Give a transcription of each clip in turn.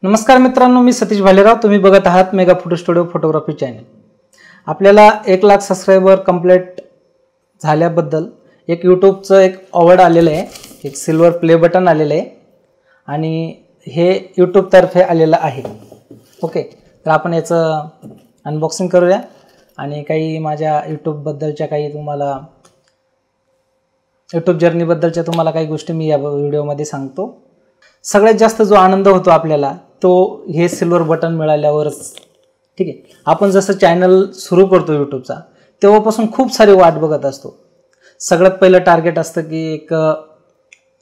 नमस्कार मित्रांनो, मी सतीश भालेराव. तुम्ही बघत आहात mega photo studio photography channel. आपल्याला 1 लाख सबस्क्रायबर कंप्लीट झाल्याबद्दल एक यूट्यूबचं एक अवॉर्ड आलेलं आहे, एक सिल्वर प्ले बटन आलेलं आहे आणि हे यूट्यूबतर्फे आलेलं आहे. ओके, तर आपण याचं अनबॉक्सिंग करूया आणि काही माझ्या यूट्यूबबद्दलच्या काही तुम्हाला यूट्यूब जर्नीबद्दलच्या तुम्हाला काही गोष्टी मी या व्हिडिओमध्ये सांगतो. सगळ्यात जास्त जो आनंद होतो आपल्याला तो हे सिल्वर बटन मिळाल्यावरच. ठीक आहे, आपण जसं चॅनल सुरू करतो यूट्यूबचा तेव्हापासून खूप सारी वाट बघत असतो. सगळ्यात पहिलं टार्गेट असतं की एक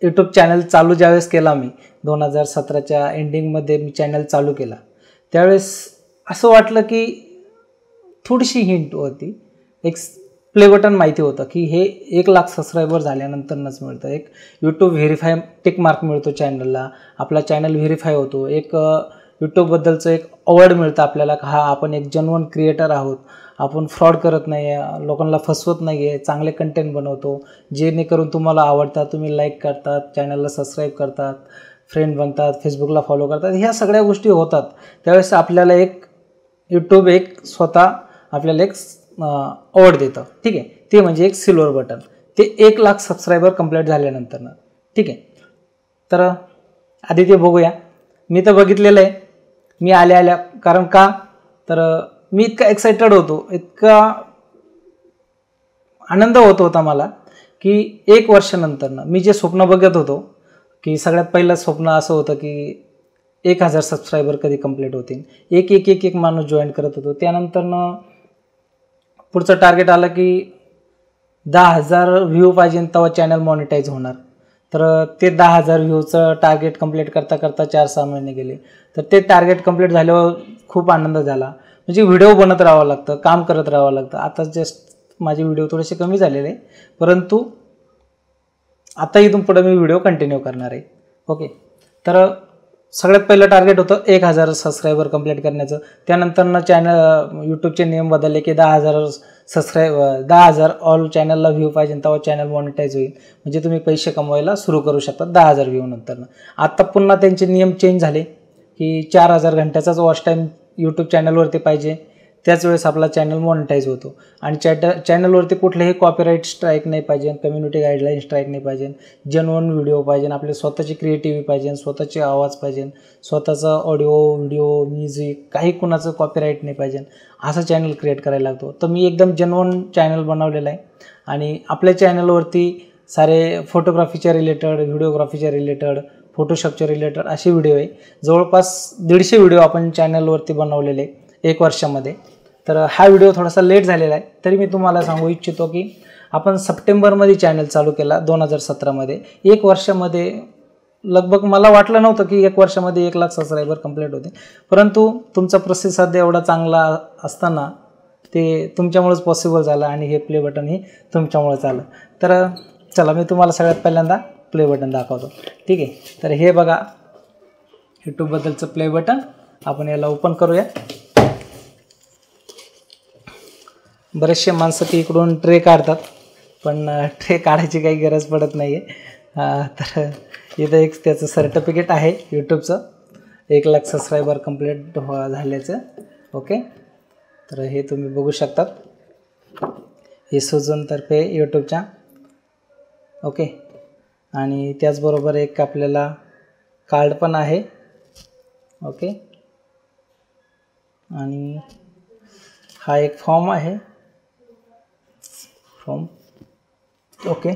यूट्यूब चॅनल चालू ज्यावेळेस केला मी 2017च्या एंडिंगमध्ये मी चॅनल चालू केला, त्यावेळेस असं वाटलं की थोडीशी हिंट होती, एक प्ले बटन माहिती होतं की हे 1 लाख सबस्क्रायबर झाल्यानंतरच मिळतं. एक यूट्यूब व्हेरीफाय टिक मार्क मिळतो चॅनलला, आपला चॅनल व्हेरीफाय होतो, एक यूट्यूबबद्दलचं एक अवॉर्ड मिळतं आपल्याला, हा आपण एक जेन्युइन क्रिएटर आहोत, आपण फ्रॉड करत नाही आहे, लोकांना फसवत नाही आहे, चांगले कंटेंट बनवतो जेणेकरून तुम्हाला आवडतात, तुम्ही लाईक करतात, चॅनलला सबस्क्राईब करतात, फ्रेंड बनतात, फेसबुकला फॉलो करतात, ह्या सगळ्या गोष्टी होतात. त्यावेळेस आपल्याला एक यूट्यूब एक स्वतः आपल्याला एक अवॉर्ड देतं. ठीक आहे, ते म्हणजे एक सिल्वर बटन, ते 1 लाख सबस्क्रायबर कंप्लीट झाल्यानंतर. ठीक आहे, तर आधी ते बघूया. मी तर बघितलेलं आहे, मी आल्या कारण का तर मी इतका एक्साइटेड होतो, इतका आनंद होत होता मला की 1 वर्षानंतर मी जे स्वप्न बघत होतो की सगळ्यात पहिलं स्वप्न असं होतं की 1000 सबस्क्रायबर कधी कंप्लीट होतील, एक माणूस जॉईन करत होतो. त्यानंतर पुढचं टार्गेट आलं की 10,000 व्ह्यू पाहिजे तेव्हा चॅनल मॉनिटाईज होणार. तर ते 10,000 व्ह्यूचं टार्गेट कंप्लीट करता 4-6 महिने गेले. तर ते टार्गेट कंप्लीट झाल्यावर खूप आनंद झाला. म्हणजे व्हिडिओ बनत राहावं लागतं, काम करत राहावं लागतं. आता जस्ट माझे व्हिडिओ थोडेसे कमी झालेले आहे, परंतु आता इथून पुढे मी व्हिडिओ कंटिन्यू करणार आहे. ओके, तर सगळ्यात पहिलं टार्गेट होतं 1000 सबस्क्रायबर कंप्लीट करण्याचं. त्यानंतर चॅनल यूट्यूबचे नियम बदलले की 10,000 ऑल चॅनलला व्ह्यू पाहिजे तेव्हा चॅनल मॉनिटाईज होईल, म्हणजे तुम्ही पैसे कमवायला सुरू करू शकता 10,000 व्ह्यू नंतर. आता पुन्हा त्यांचे नियम चेंज झाले की 4,000 घंट्याचाच वॉच टाईम यूट्यूब चॅनलवरती पाहिजे, त्याच वेळेस आपला चॅनल मॉनिटाईज होतो. आणि चॅनलवरती कुठलेही कॉपीराईट स्ट्राईक नाही पाहिजे, कम्युनिटी गाईडलाईन स्ट्राईक नाही पाहिजे, जेन्युइन व्हिडिओ पाहिजे, आपले स्वतःची क्रिएटिव्हिटी पाहिजे, स्वतःचे आवाज पाहिजे, स्वतःचा ऑडिओ व्हिडिओ म्युझिक, काही कुणाचं कॉपीराईट नाही पाहिजे, असं चॅनल क्रिएट करायला लागतो. तर मी एकदम जेन्युइन चॅनल बनवलेलं आहे आणि आपल्या चॅनलवरती सारे फोटोग्राफीच्या रिलेटेड, व्हिडिओग्राफीच्या रिलेटेड, फोटोशॉपच्या रिलेटेड असे व्हिडिओ आहे. जवळपास 150 व्हिडिओ आपण चॅनलवरती बनवलेले 1 वर्षामध्ये. तर हा व्हिडिओ थोडासा लेट झालेला आहे, तरी मी तुम्हाला सांगू इच्छितो की आपण सप्टेंबरमध्ये चॅनल चालू केला 2017मध्ये. 1 वर्षामध्ये लगभग मला वाटलं नव्हतं की 1 वर्षामध्ये 1 लाख सबस्क्रायबर कंप्लीट होते, परंतु तुमचा प्रतिसाद एवढा चांगला असताना ते तुमच्यामुळेच पॉसिबल झालं आणि हे प्ले बटन ही तुमच्यामुळेच आलं. तर चला, मी तुम्हाला सगळ्यात पहिल्यांदा प्ले बटन दाखवतो. ठीक आहे, तर हे बघा यूट्यूबबद्दलचं प्ले बटन. आपण याला ओपन करूया. बरेचसे माणसं ती इकडून ट्रे काढतात, पण ट्रे काढायची काही गरज पडत नाही आहे. तर इथं एक त्याचं सर्टिफिकेट आहे यूट्यूबचं 1 लाख सबस्क्रायबर कंप्लीट झाल्याचं. ओके, तर हे तुम्ही बघू शकतात, हे सुजनतर्फे यूट्यूबच्या. ओके, आणि त्याचबरोबर एक आपल्याला कार्ड पण आहे. ओके, आणि हा एक फॉर्म आहे, फॉर्म. ओके,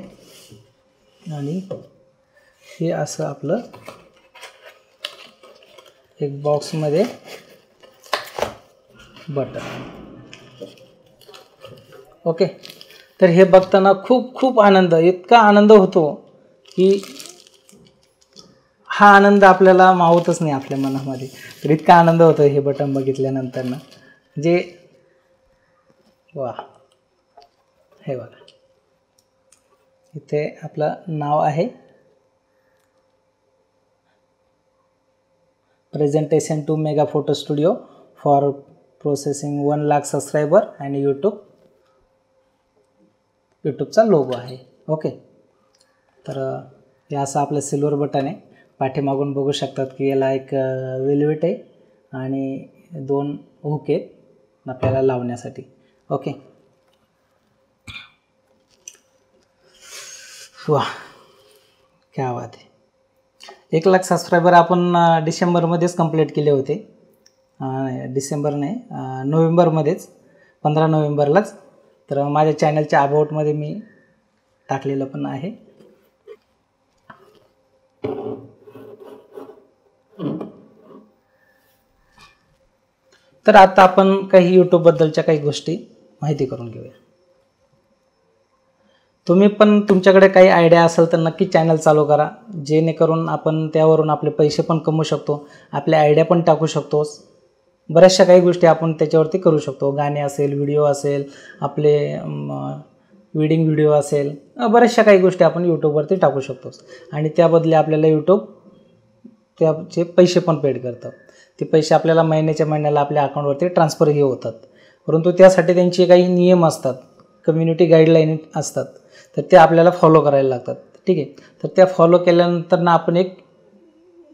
आणि हे असं आपलं एक बॉक्समध्ये बटन. ओके, तर हे बघताना खूप आनंद, इतका आनंद होतो की हा आनंद आपल्याला मावतच नाही आपल्या मनामध्ये. तर इतका आनंद होतो हे बटन बघितल्यानंतर ना, म्हणजे वा. हे बघा, इथे आपलं नाव आहे, presentation to mega photo studio for processing 1 lakh subscriber आणि यूट्यूबचा लोगो आहे. ओके, तर हे असं आपलं सिल्वर बटन आहे. पाठीमागून बघू शकतात की याला एक वेल्वेट आहे आणि 2 हुक आहेत आपल्याला लावण्यासाठी. ओके. वा, क्या बात आहे. 1,00,000 सबस्क्रायबर आपण डिसेंबरमध्येच कंप्लीट केले होते. डिसेंबर नाही, नोव्हेंबरमध्येच, 15 नोव्हेंबरलाच. तर माझ्या चॅनलच्या अबाउटमध्ये मी टाकलेलं पण आहे. तर आता आपण काही यूट्यूबबद्दलच्या काही गोष्टी माहिती करून घेऊया. तुम्ही पण तुमच्याकडे काही आयडिया असेल तर नक्की चॅनल चालू करा, जेणेकरून आपण त्यावरून आपले पैसे पण कमवू शकतो, आपल्या आयडिया पण टाकू शकतो. बऱ्याचशा काही गोष्टी आपण त्याच्यावरती करू शकतो. गाणे असेल, व्हिडिओ असेल, आपले वेडिंग व्हिडिओ असेल, बऱ्याचशा काही गोष्टी आपण यूट्यूबवरती टाकू शकतो आणि त्याबदले आपल्याला यूट्यूब त्याचे पैसे पण पेड करतात. ते पैसे आपल्याला महिन्याला आपल्या अकाउंटवरती ट्रान्सफरही होतात. परंतु त्यासाठी त्यांचे काही नियम असतात, कम्युनिटी गाईडलाईन असतात, तर ते आपल्याला फॉलो करायला लागतात. ठीक आहे. तर त्या फॉलो केल्यानंतर ना आपण एक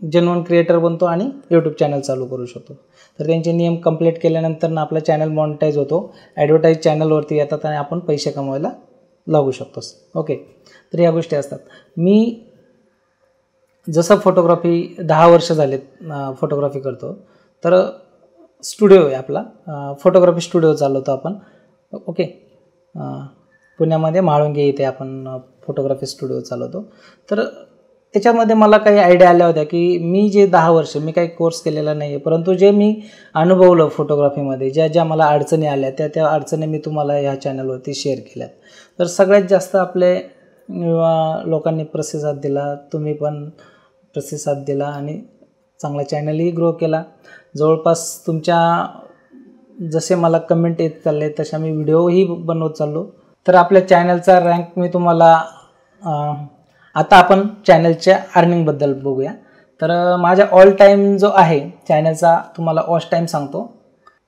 जेन्युइन क्रिएटर बनतो आणि यूट्यूब चॅनल चालू करू शकतो. तर त्यांचे नियम कंप्लीट केल्यानंतर ना आपला चॅनल मॉनिटाईज होतो, ॲडव्हर्टाईज चॅनलवरती येतात आणि आपण पैसे कमवायला लागू शकतो. ओके. तर या गोष्टी असतात. मी जसं फोटोग्राफी 10 वर्ष झालेत फोटोग्राफी करतो, तर स्टुडिओ आहे आपला, फोटोग्राफी स्टुडिओ चालवतो आपण. ओके. पुण्यामध्ये म्हाळुंगे इथे आपण फोटोग्राफी स्टुडिओ चालवतो. तर त्याच्यामध्ये मला काही आयडिया आल्या होत्या की मी जे 10 वर्ष मी काही कोर्स केलेला नाही आहे, परंतु जे मी अनुभवलं फोटोग्राफीमध्ये, ज्या मला अडचणी आल्या त्या अडचणी मी तुम्हाला ह्या चॅनलवरती शेअर केल्यात. तर सगळ्यात जास्त आपले लोकांनी प्रतिसाद दिला, तुम्ही पण प्रतिसाद दिला आणि चांगला चॅनलही ग्रो केला. जवळपास तुमच्या जसे मला कमेंट येत चालले तशा मी व्हिडिओही बनवत चाललो. तर आपल्या चॅनलचा रँक मी तुम्हाला आता आपण चॅनलच्या अर्निंगबद्दल बघूया. तर माझा ऑल टाईम जो आहे चॅनलचा तुम्हाला वॉच टाईम सांगतो.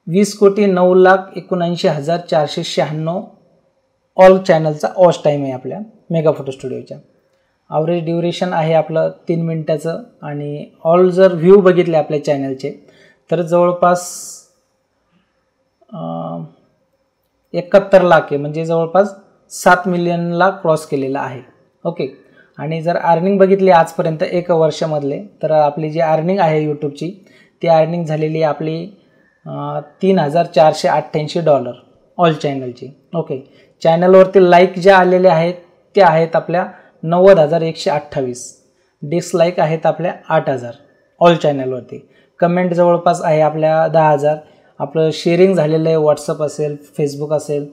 20,09,79,496 ऑल चॅनलचा वॉच टाईम आहे आपल्या मेगा फोटो स्टुडिओच्या. ॲव्हरेज ड्युरेशन आहे आपलं 3 मिनिटाचं आणि ऑल जर व्ह्यू बघितले आपल्या चॅनलचे तर जवळपास 71 लाख आहे, म्हणजे जवळपास 7 मिलियनला क्रॉस केलेला आहे. ओके. आणि जर अर्निंग बघितली आजपर्यंत 1 वर्षामधले, तर आपली जी अर्निंग आहे यूट्यूबची ती अर्निंग झालेली आहे आपली $3,488 ऑल चॅनलची. ओके. चॅनलवरती लाईक ज्या आलेल्या आहेत त्या आहेत आपल्या 90,128. डिसलाईक आहेत आपल्या 8,000 ऑल चॅनलवरती. कमेंट जवळपास आहे आपल्या 10,000. आपलं शेअरिंग झालेलं आहे, व्हॉट्सअप असेल, फेसबुक असेल,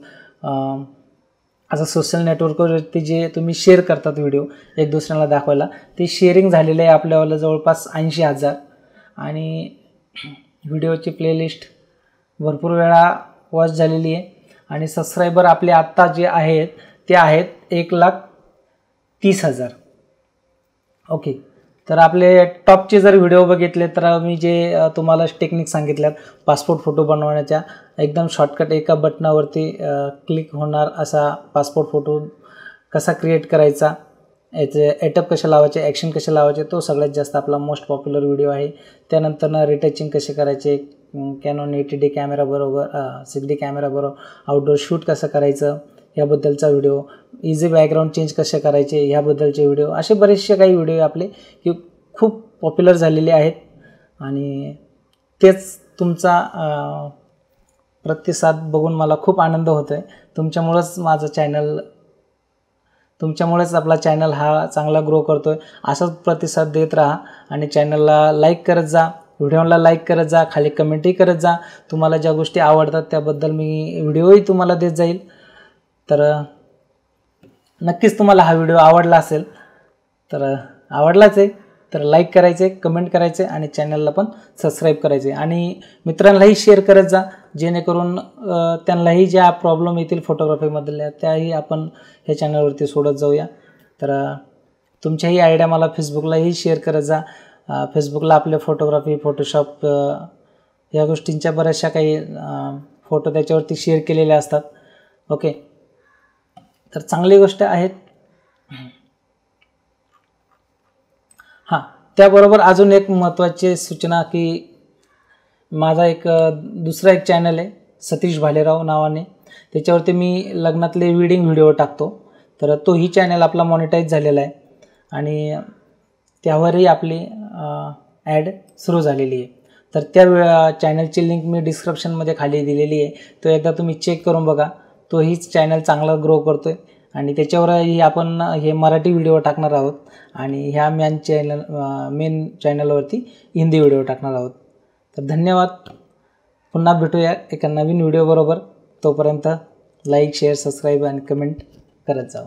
असं सोशल नेटवर्कवरती जे तुम्ही शेअर करतात व्हिडिओ एक दुसऱ्याला दाखवायला, ते शेअरिंग झालेलं आहे आपल्याला जवळपास 80,000. आणि व्हिडिओची प्लेलिस्ट भरपूर वेळा वॉच झालेली आहे. आणि सबस्क्रायबर आपले आत्ता जे आहेत ते आहेत 1,30,000. ओके. तर आपले टॉपचे जर व्हिडिओ बघितले तर मी जे तुम्हाला टेक्निक सांगितल्यात पासपोर्ट फोटो बनवण्याच्या, एकदम शॉर्टकट एका बटनावरती क्लिक होणार असा पासपोर्ट फोटो कसा क्रिएट करायचा, याचे एटअप कसे लावायचे, ॲक्शन कसे लावायचे, तो सगळ्यात जास्त आपला मोस्ट पॉप्युलर व्हिडिओ आहे. त्यानंतर रिटचिंग कसे करायचे, कॅनॉन 80D कॅमेराबरोबर 6D कॅमेराबरोबर आउटडोर शूट कसं करायचं याबद्दलचा व्हिडिओ, इझी बॅकग्राऊंड चेंज कसे करायचे ह्याबद्दलचे व्हिडिओ, असे बरेचसे काही व्हिडिओ आपले की खूप पॉप्युलर झालेले आहेत. आणि तेच तुमचा प्रतिसाद बघून मला खूप आनंद होतो आहे. तुमच्यामुळेच आपला चॅनल हा चांगला ग्रो करतो आहे. असाच प्रतिसाद देत राहा आणि चॅनलला लाईक करत जा, व्हिडिओला लाईक करत जा, खाली कमेंटही करत जा. तुम्हाला ज्या गोष्टी आवडतात त्याबद्दल मी व्हिडिओही तुम्हाला देत जाईल. तर नक्कीच तुम्हाला हा व्हिडिओ आवडला असेल, तर आवडलाच आहे तर लाईक करायचे, कमेंट करायचे आणि चॅनलला पण सबस्क्राईब करायचे आणि मित्रांनाही शेअर करत जा, जेणेकरून त्यांनाही ज्या प्रॉब्लेम येतील फोटोग्राफीमधल्या त्याही आपण ह्या चॅनलवरती सोडत जाऊया. तर तुमच्याही आयडिया मला फेसबुकलाही शेअर करत जा. फेसबुकला आपले फोटोग्राफी, फोटोशॉप या गोष्टींच्या बऱ्याचशा काही फोटो त्याच्यावरती शेअर केलेले असतात. ओके. तर चांगली गोष्ट आहेत. हां, त्याबरोबर अजून एक महत्त्वाची सूचना की माझा एक दुसरा एक चॅनल आहे सतीश भालेराव नावाने, त्याच्यावरती मी लग्नातले वेडिंग व्हिडिओ टाकतो. तर तोही चॅनल आपला मॉनिटाईज झालेला आहे आणि त्यावरही आपली ॲड सुरू झालेली आहे. तर त्या चॅनलची लिंक मी डिस्क्रिप्शनमध्ये खाली दिलेली आहे. तो एकदा तुम्ही चेक करून बघा. तोही चॅनल चांगला ग्रो करतो आहे आणि त्याच्यावरही आपण हे मराठी व्हिडिओ टाकणार आहोत आणि ह्या मेन चॅनलवरती हिंदी व्हिडिओ टाकणार आहोत. तर धन्यवाद. पुन्हा भेटूया एका नवीन व्हिडिओबरोबर. तोपर्यंत लाईक, शेअर, सबस्क्राईब आणि कमेंट करत जाओ.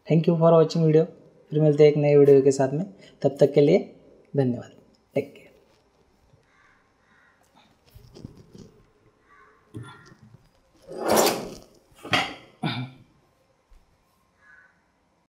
Thank you for watching video. फिर मिलते हैं एक नए वीडियो के साथ में. तब तक के लिए धन्यवाद. Take care.